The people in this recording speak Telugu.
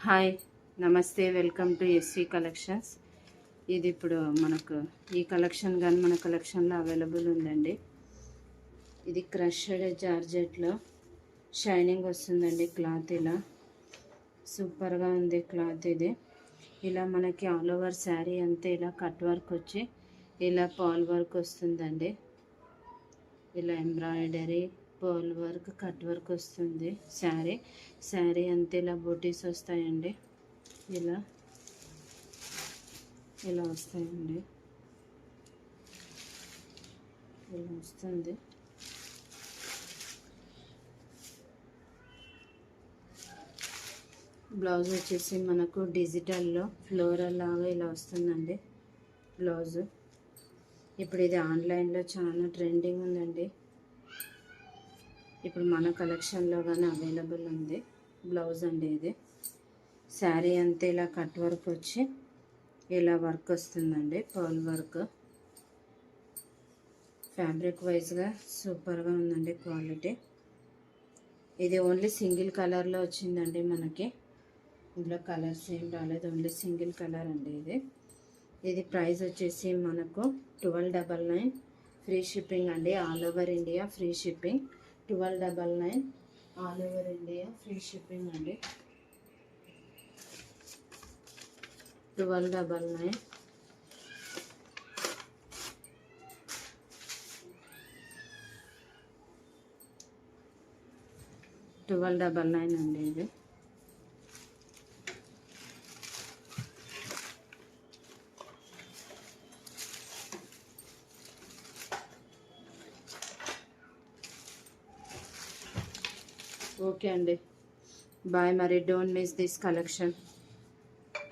హాయ్, నమస్తే, వెల్కమ్ టు ఎస్వి కలెక్షన్స్. ఇది ఇప్పుడు మనకు ఈ కలెక్షన్ కానీ మన కలెక్షన్లో అవైలబుల్ ఉందండి. ఇది క్రష్డ్ జార్జెట్లో షైనింగ్ వస్తుందండి. క్లాత్ ఇలా సూపర్గా ఉంది. క్లాత్ ఇది ఇలా మనకి ఆల్ ఓవర్ శారీ అంతే ఇలా కట్ వర్క్ వచ్చి ఇలా పాల్ వర్క్ వస్తుందండి. ఇలా embroidery pearl work cut work వస్తుంది. శారీ అంతే ఇలా బూటీస్ వస్తాయండి. ఇలా ఇలా వస్తాయండి. ఇలా వస్తుంది. బ్లౌజ్ వచ్చేసి మనకు డిజిటల్లో ఫ్లోరల్ లాగా ఇలా వస్తుందండి బ్లౌజు. ఇప్పుడు ఇది ఆన్లైన్లో చాలా ట్రెండింగ్ ఉందండి. ఇప్పుడు మన కలెక్షన్లో కానీ అవైలబుల్ ఉంది. బ్లౌజ్ అండి ఇది. శారీ అంతే ఇలా కట్ వర్క్ వచ్చి ఇలా వర్క్ వస్తుందండి. పర్ల్ వర్క్ ఫ్యాబ్రిక్ వైజ్గా సూపర్గా ఉందండి క్వాలిటీ. ఇది ఓన్లీ సింగిల్ కలర్లో వచ్చిందండి మనకి. ఇందులో కలర్స్ ఏం రాలేదు, ఓన్లీ సింగిల్ కలర్ అండి ఇది. ఇది ప్రైస్ వచ్చేసి మనకు 1299 ఫ్రీ షిప్పింగ్ అండి. All over India free shipping. 1299 all over India free shipping అండి. 1299 1299 అండి ఇది. ఓకే అండి, బాయ్. మరి డోంట్ మిస్ దిస్ కలెక్షన్.